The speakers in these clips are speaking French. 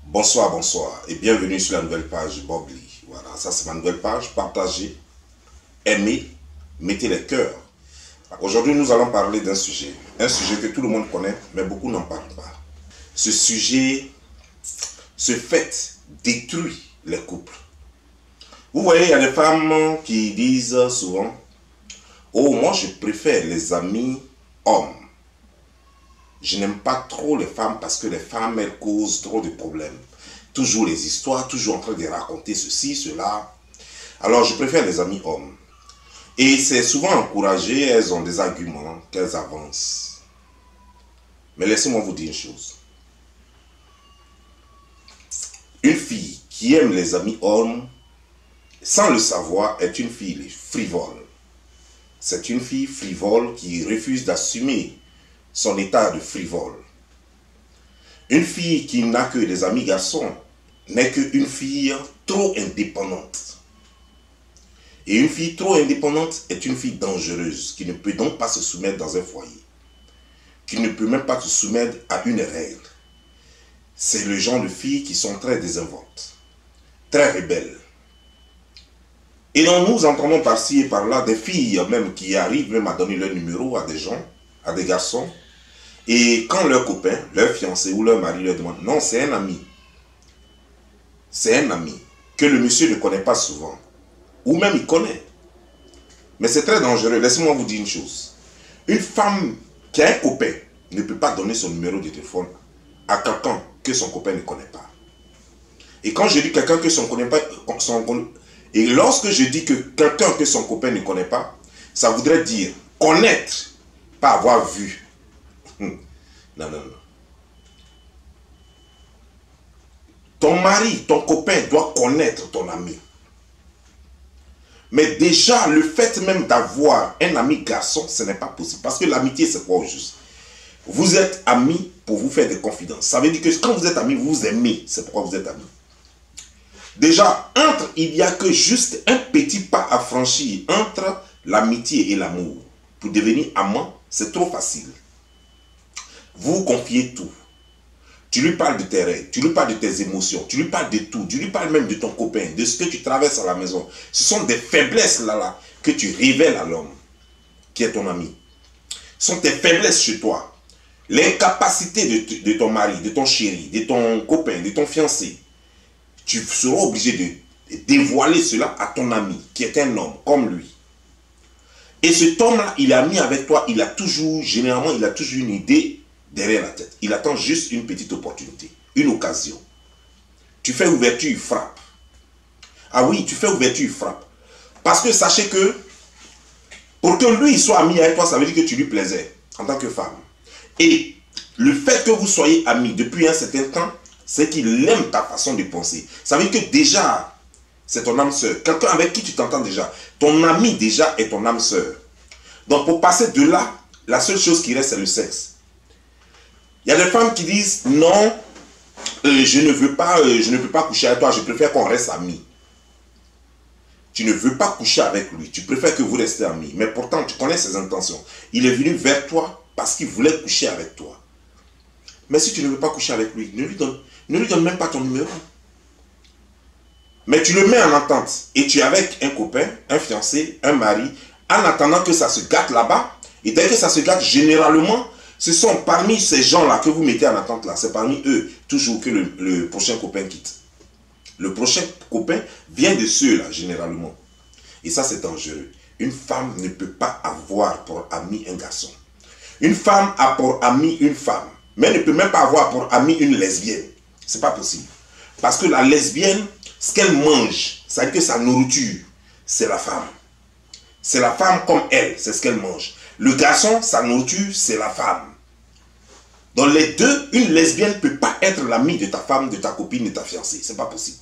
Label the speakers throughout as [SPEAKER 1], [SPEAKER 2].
[SPEAKER 1] Bonsoir, bonsoir et bienvenue sur la nouvelle page Bob Lee. Voilà, ça c'est ma nouvelle page. Partagez, aimez, mettez les cœurs. Aujourd'hui, nous allons parler d'un sujet. Un sujet que tout le monde connaît, mais beaucoup n'en parlent pas. Ce sujet, ce fait, détruit les couples. Vous voyez, il y a des femmes qui disent souvent « Oh, moi je préfère les amis hommes. Je n'aime pas trop les femmes parce que les femmes, elles causent trop de problèmes. Toujours les histoires, toujours en train de raconter ceci, cela. Alors, je préfère les amis hommes. » Et c'est souvent encouragé, elles ont des arguments qu'elles avancent. Mais laissez-moi vous dire une chose. Une fille qui aime les amis hommes, sans le savoir, est une fille frivole. C'est une fille frivole qui refuse d'assumer son état de frivole. Une fille qui n'a que des amis garçons n'est qu'une fille trop indépendante. Et une fille trop indépendante est une fille dangereuse qui ne peut donc pas se soumettre dans un foyer, qui ne peut même pas se soumettre à une règle. C'est le genre de filles qui sont très désinvoltes, très rebelles. Et donc nous entendons par-ci et par-là des filles même qui arrivent même à donner leur numéro à des gens, à des garçons. Et quand leur copain, leur fiancé ou leur mari leur demande, non, c'est un ami. C'est un ami que le monsieur ne connaît pas souvent. Ou même il connaît. Mais c'est très dangereux. Laissez-moi vous dire une chose. Une femme qui a un copain ne peut pas donner son numéro de téléphone à quelqu'un que son copain ne connaît pas. Et quand je dis quelqu'un que son copain et lorsque je dis que quelqu'un que son copain ne connaît pas, ça voudrait dire connaître, pas avoir vu. Non, non, non. Ton mari, ton copain doit connaître ton ami. Mais déjà, le fait même d'avoir un ami garçon, ce n'est pas possible. Parce que l'amitié, c'est quoi au juste? Vous êtes amis pour vous faire des confidences. Ça veut dire que quand vous êtes amis, vous vous aimez. C'est pourquoi vous êtes amis. Déjà, il n'y a que juste un petit pas à franchir entre l'amitié et l'amour. Pour devenir amant, c'est trop facile. Vous confiez tout. Tu lui parles de tes règles, tu lui parles de tes émotions, tu lui parles de tout, tu lui parles même de ton copain, de ce que tu traverses à la maison. Ce sont des faiblesses là que tu révèles à l'homme qui est ton ami. Ce sont tes faiblesses chez toi. L'incapacité de ton mari, de ton chéri, de ton copain, de ton fiancé. Tu seras obligé de dévoiler cela à ton ami qui est un homme comme lui. Et cet homme-là, il est ami avec toi, généralement, il a toujours une idée derrière la tête. Il attend juste une petite opportunité, une occasion. Tu fais ouverture, il frappe. Ah oui, tu fais ouverture, il frappe. Parce que sachez que, pour que lui soit ami avec toi, ça veut dire que tu lui plaisais en tant que femme. Et le fait que vous soyez amis depuis un certain temps, c'est qu'il aime ta façon de penser. Ça veut dire que déjà, c'est ton âme sœur. Quelqu'un avec qui tu t'entends déjà. Ton ami déjà est ton âme sœur. Donc pour passer de là, la seule chose qui reste, c'est le sexe. Il y a des femmes qui disent, non, je ne veux pas coucher avec toi, je préfère qu'on reste amis. Tu ne veux pas coucher avec lui, tu préfères que vous restiez amis. Mais pourtant, tu connais ses intentions. Il est venu vers toi parce qu'il voulait coucher avec toi. Mais si tu ne veux pas coucher avec lui, ne lui donne même pas ton numéro. Mais tu le mets en entente. Et tu es avec un copain, un fiancé, un mari, en attendant que ça se gâte là-bas. Et dès que ça se gâte, généralement, ce sont parmi ces gens-là que vous mettez en attente là. C'est parmi eux, toujours que le prochain copain quitte. Le prochain copain vient de ceux-là, généralement. Et ça, c'est dangereux. Une femme ne peut pas avoir pour ami un garçon. Une femme a pour ami une femme. Mais elle ne peut même pas avoir pour ami une lesbienne. C'est pas possible. Parce que la lesbienne, ce qu'elle mange, c'est-à-dire que sa nourriture, c'est la femme. C'est la femme comme elle, c'est ce qu'elle mange. Le garçon, sa nourriture, c'est la femme. Dans les deux, une lesbienne ne peut pas être l'amie de ta femme, de ta copine, de ta fiancée. C'est pas possible.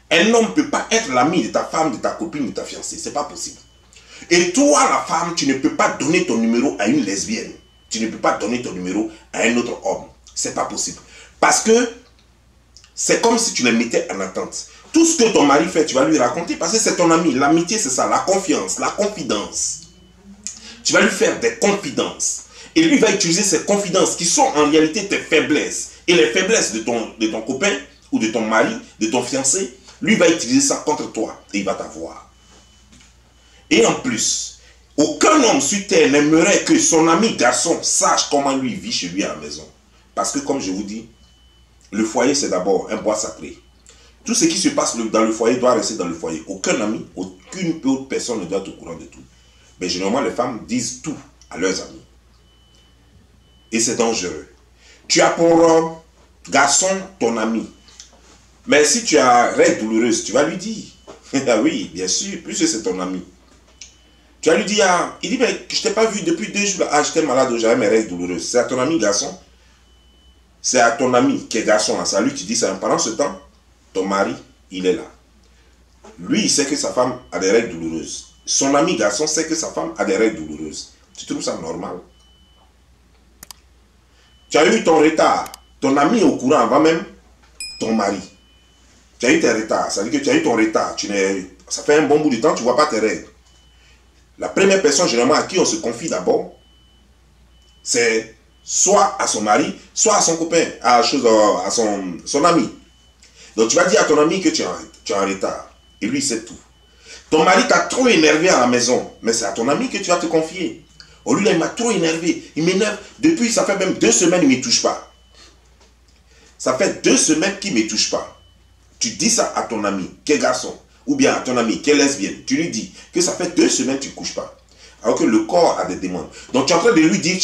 [SPEAKER 1] Un homme ne peut pas être l'ami de ta femme, de ta copine, de ta fiancée. C'est pas possible. Et toi, la femme, tu ne peux pas donner ton numéro à une lesbienne. Tu ne peux pas donner ton numéro à un autre homme. C'est pas possible. Parce que c'est comme si tu les mettais en attente. Tout ce que ton mari fait, tu vas lui raconter parce que c'est ton ami. L'amitié, c'est ça, la confiance, la confidence. Tu vas lui faire des confidences. Et lui va utiliser ces confidences qui sont en réalité tes faiblesses. Et les faiblesses de ton copain ou de ton mari, de ton fiancé, lui va utiliser ça contre toi et il va t'avoir. Et en plus, aucun homme sur terre n'aimerait que son ami garçon sache comment lui vit chez lui à la maison. Parce que comme je vous dis, le foyer c'est d'abord un bois sacré. Tout ce qui se passe dans le foyer doit rester dans le foyer. Aucun ami, aucune autre personne ne doit être au courant de tout. Mais généralement, les femmes disent tout à leurs amis. Et c'est dangereux. Tu as pour garçon ton ami. Mais si tu as règle douloureuse, tu vas lui dire. Ah oui, bien sûr, puisque c'est ton ami. Tu vas lui dire, ah, il dit, mais je ne t'ai pas vu depuis 2 jours. Ah, j'étais malade, j'avais mes règles douloureuses. C'est à ton ami garçon. C'est à ton ami qui est garçon. C'est à lui que tu dis ça. Pendant ce temps, ton mari, il est là. Lui, il sait que sa femme a des règles douloureuses. Son ami garçon sait que sa femme a des règles douloureuses. Tu trouves ça normal? Tu as eu ton retard. Ton ami est au courant avant même ton mari. Tu as eu tes retards. Ça veut dire que tu as eu ton retard. Ça fait un bon bout de temps, tu ne vois pas tes règles. La première personne, généralement, à qui on se confie d'abord, c'est soit à son mari, soit à son copain, à son ami. Donc tu vas dire à ton ami que tu es en retard. Et lui, il sait tout. Ton mari t'a trop énervé à la maison. Mais c'est à ton ami que tu vas te confier. Oh, lui, là, il m'a trop énervé. Il m'énerve. Depuis, ça fait même 2 semaines, il ne me touche pas. Ça fait 2 semaines qu'il ne me touche pas. Tu dis ça à ton ami, qui est garçon, ou bien à ton ami, qui est lesbienne. Tu lui dis que ça fait 2 semaines que tu ne couches pas. Alors que le corps a des demandes. Donc tu es en train de lui dire,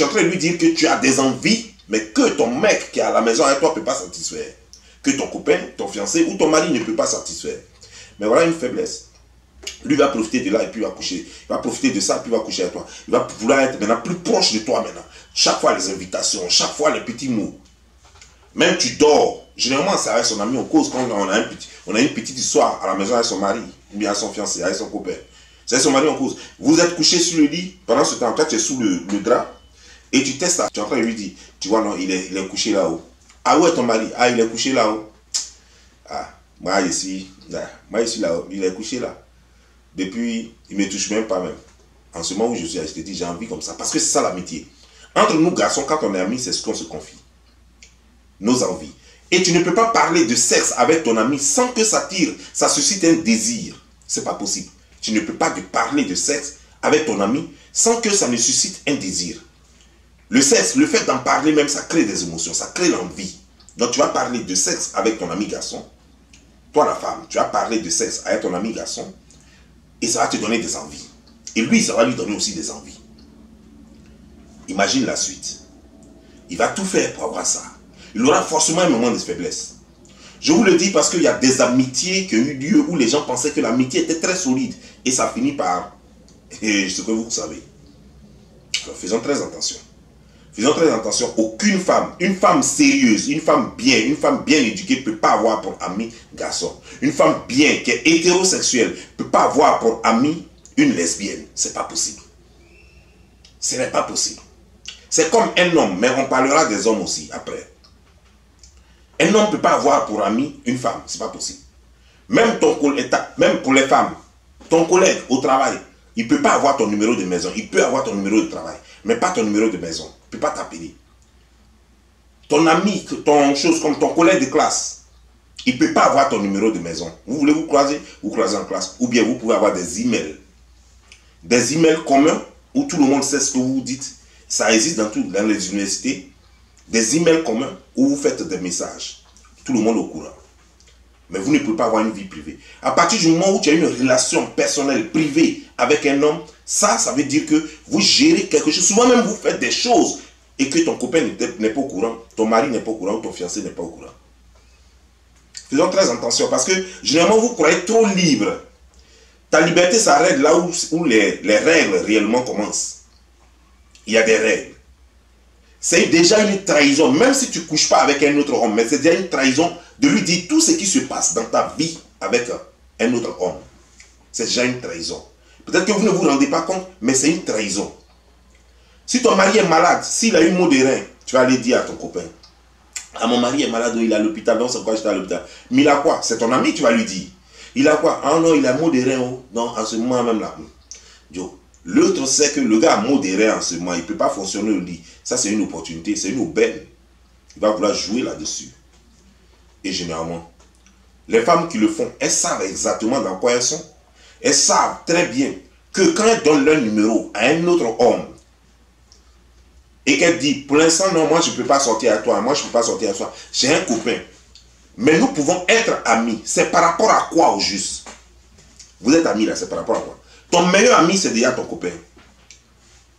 [SPEAKER 1] que tu as des envies, mais que ton mec qui est à la maison avec toi ne peut pas satisfaire. Que ton copain, ton fiancé ou ton mari ne peut pas satisfaire. Mais voilà une faiblesse. Lui va profiter de là et puis il va coucher. Il va profiter de ça et puis il va coucher avec toi. Il va vouloir être maintenant plus proche de toi maintenant. Chaque fois les invitations, chaque fois les petits mots. Même tu dors. Généralement c'est avec son ami, on cause quand on a une petite histoire à la maison avec son mari, ou bien avec son fiancé, avec son copain. C'est avec son mari, on cause. Vous êtes couché sur le lit, pendant ce temps, toi tu es sous le drap, et tu testes ça. Tu es en train de lui dire, tu vois non, il est couché là-haut. Ah ouais ton mari, ah il est couché là-haut. Ah, moi ici là-haut, il est couché là. Depuis, il ne me touche même pas même. En ce moment où je suis, je te dis, j'ai envie comme ça. Parce que c'est ça l'amitié. Entre nous garçons, quand on est amis, c'est ce qu'on se confie. Nos envies. Et tu ne peux pas parler de sexe avec ton ami sans que ça suscite un désir. C'est pas possible. Tu ne peux pas parler de sexe avec ton ami sans que ça ne suscite un désir. Le sexe, le fait d'en parler même, ça crée des émotions, ça crée l'envie. Donc tu vas parler de sexe avec ton ami garçon. Toi la femme, tu vas parler de sexe avec ton ami garçon. Et ça va te donner des envies. Et lui, ça va lui donner aussi des envies. Imagine la suite. Il va tout faire pour avoir ça. Il aura forcément un moment de faiblesse. Je vous le dis parce qu'il y a des amitiés qui ont eu lieu où les gens pensaient que l'amitié était très solide. Et ça finit par ce que vous savez. Alors, faisons très attention. Faisons très attention. Aucune femme, une femme sérieuse, une femme bien éduquée ne peut pas avoir pour ami garçon. Une femme bien, qui est hétérosexuelle, ne peut pas avoir pour ami une lesbienne. C'est pas possible. Ce n'est pas possible. C'est comme un homme, mais on parlera des hommes aussi après. Un homme ne peut pas avoir pour ami une femme. C'est pas possible. Même pour les femmes, ton collègue au travail, il ne peut pas avoir ton numéro de maison. Il peut avoir ton numéro de travail, mais pas ton numéro de maison. Il ne peut pas t'appeler. Ton ami, comme ton collègue de classe, il ne peut pas avoir ton numéro de maison. Vous voulez vous croiser en classe. Ou bien vous pouvez avoir des emails. Des emails communs où tout le monde sait ce que vous dites. Ça existe dans les universités. Des emails communs où vous faites des messages. Tout le monde est au courant. Mais vous ne pouvez pas avoir une vie privée. À partir du moment où tu as une relation personnelle, privée avec un homme, ça veut dire que vous gérez quelque chose. Souvent même vous faites des choses et que ton copain n'est pas au courant, ton mari n'est pas au courant ou ton fiancé n'est pas au courant. Faisons très attention parce que généralement vous croyez trop libre. Ta liberté s'arrête là où les règles réellement commencent. Il y a des règles. C'est déjà une trahison, même si tu ne couches pas avec un autre homme, mais c'est déjà une trahison de lui dire tout ce qui se passe dans ta vie avec un autre homme. C'est déjà une trahison. Peut-être que vous ne vous rendez pas compte, mais c'est une trahison. Si ton mari est malade, s'il a une maux de rein, tu vas aller dire à ton copain, ah mon mari est malade, il est à l'hôpital, donc c'est quoi j'étais à l'hôpital. Mais il a quoi? C'est ton ami, tu vas lui dire. Il a quoi? Ah non, il a maux de rein, oh. Non, en ce moment même là. L'autre sait que le gars a maux de rein en ce moment, il ne peut pas fonctionner au lit. Ça c'est une opportunité, c'est une aubaine. Il va vouloir jouer là-dessus. Et généralement, les femmes qui le font, elles savent exactement dans quoi elles sont. Elles savent très bien que quand elles donnent leur numéro à un autre homme, et qu'elle dit, pour l'instant, non, moi je ne peux pas sortir à toi, moi je ne peux pas sortir à toi, j'ai un copain. Mais nous pouvons être amis. C'est par rapport à quoi au juste? Vous êtes amis là, c'est par rapport à quoi? Ton meilleur ami, c'est déjà ton copain.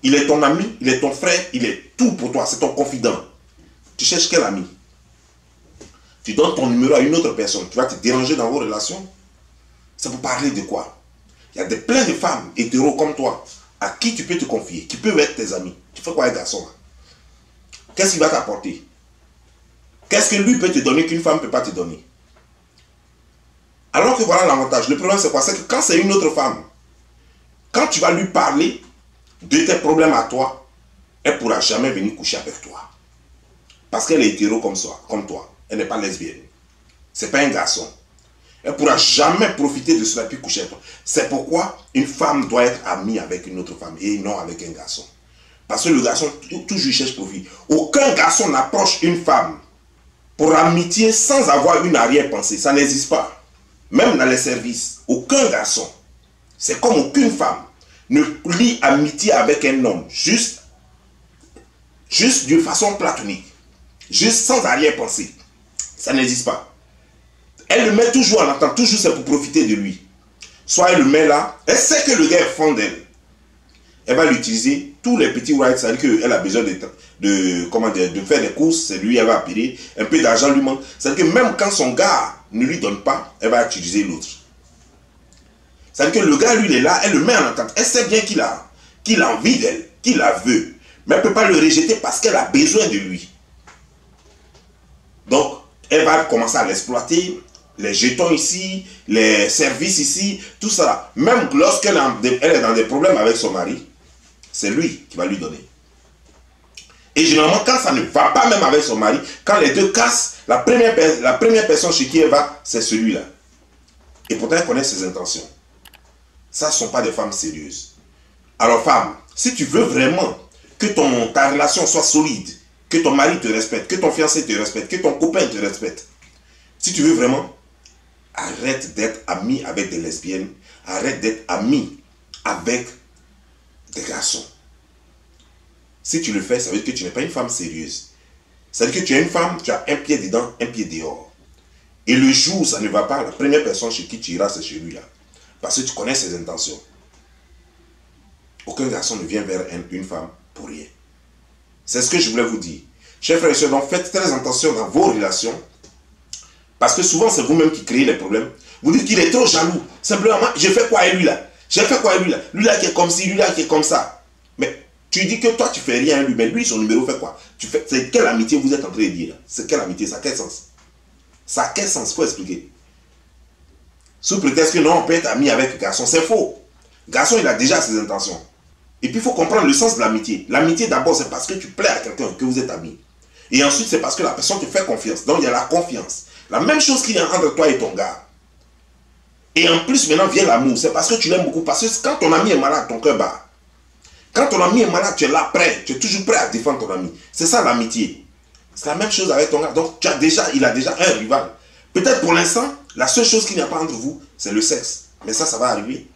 [SPEAKER 1] Il est ton ami, il est ton frère, il est tout pour toi, c'est ton confident. Tu cherches quel ami? Tu donnes ton numéro à une autre personne, tu vas te déranger dans vos relations? C'est pour parler de quoi? Il y a plein de femmes hétéros comme toi, à qui tu peux te confier, qui peuvent être tes amis. Tu fais quoi avec un garçon là? Qu'est-ce qu'il va t'apporter? Qu'est-ce que lui peut te donner qu'une femme ne peut pas te donner? Alors que voilà l'avantage. Le problème c'est quoi? C'est que quand c'est une autre femme, quand tu vas lui parler de tes problèmes à toi, elle ne pourra jamais venir coucher avec toi. Parce qu'elle est hétéro comme toi. Elle n'est pas lesbienne. Ce n'est pas un garçon. Elle ne pourra jamais profiter de cela puis coucher avec toi. C'est pourquoi une femme doit être amie avec une autre femme et non avec un garçon. Parce que le garçon, toujours cherche profit. Aucun garçon n'approche une femme pour amitié sans avoir une arrière-pensée. Ça n'existe pas. Même dans les services, aucun garçon, c'est comme aucune femme, ne lie amitié avec un homme, juste de façon platonique, juste sans arrière-pensée. Ça n'existe pas. Elle le met toujours en attente, toujours c'est pour profiter de lui. Soit elle le met là, elle sait que le gars est fond d'elle. Elle va l'utiliser, tous les petits rights, c'est-à-dire qu'elle a besoin de faire des courses, c'est lui, elle va appeler, un peu d'argent lui manque. C'est-à-dire que même quand son gars ne lui donne pas, elle va utiliser l'autre. C'est-à-dire que le gars, lui, il est là, elle le met en attente. Elle sait bien qu'il a envie d'elle, qu'il la veut, mais elle ne peut pas le rejeter parce qu'elle a besoin de lui. Donc, elle va commencer à l'exploiter, les jetons ici, les services ici, tout ça. Même lorsqu'elle est dans des problèmes avec son mari, c'est lui qui va lui donner. Et généralement, quand ça ne va pas même avec son mari, quand les deux cassent, la première personne chez qui elle va, c'est celui-là. Et pourtant, elle connaît ses intentions. Ça, ce ne sont pas des femmes sérieuses. Alors, femme, si tu veux vraiment que ta relation soit solide, que ton mari te respecte, que ton fiancé te respecte, que ton copain te respecte, si tu veux vraiment, arrête d'être ami avec des lesbiennes, arrête d'être ami avec des garçons. Si tu le fais, ça veut dire que tu n'es pas une femme sérieuse. Ça veut dire que tu es une femme, tu as un pied dedans, un pied dehors. Et le jour où ça ne va pas, la première personne chez qui tu iras, c'est chez lui là. Parce que tu connais ses intentions. Aucun garçon ne vient vers une femme pour rien. C'est ce que je voulais vous dire. Chers frères et sœurs, donc faites très attention dans vos relations. Parce que souvent, c'est vous-même qui créez les problèmes. Vous dites qu'il est trop jaloux. Simplement, j'ai fait quoi à lui là? J'ai fait quoi à lui là? Lui là qui est comme ci, lui là qui est comme ça. Mais tu dis que toi, tu fais rien à lui. Mais lui, son numéro fait quoi? C'est quelle amitié vous êtes en train de dire là? C'est quelle amitié? Ça a quel sens? Ça a quel sens? Il faut expliquer. Sous prétexte que non, on peut être ami avec le garçon. C'est faux. Le garçon, il a déjà ses intentions. Et puis, il faut comprendre le sens de l'amitié. L'amitié, d'abord, c'est parce que tu plais à quelqu'un, que vous êtes amis. Et ensuite, c'est parce que la personne te fait confiance. Donc, il y a la confiance. La même chose qu'il y a entre toi et ton gars. Et en plus, maintenant, vient l'amour. C'est parce que tu l'aimes beaucoup. Parce que quand ton ami est malade, ton cœur bat. Quand ton ami est malade, tu es là prêt. Tu es toujours prêt à défendre ton ami. C'est ça l'amitié. C'est la même chose avec ton gars. Donc, il a déjà un rival. Peut-être pour l'instant, la seule chose qu'il n'y a pas entre vous, c'est le sexe. Mais ça va arriver.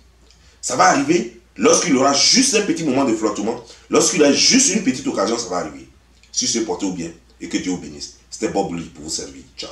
[SPEAKER 1] Ça va arriver lorsqu'il aura juste un petit moment de flottement. Lorsqu'il a juste une petite occasion, ça va arriver. Si c'est porté au bien et que Dieu vous bénisse. C'était Bob Lee pour vous servir. Ciao.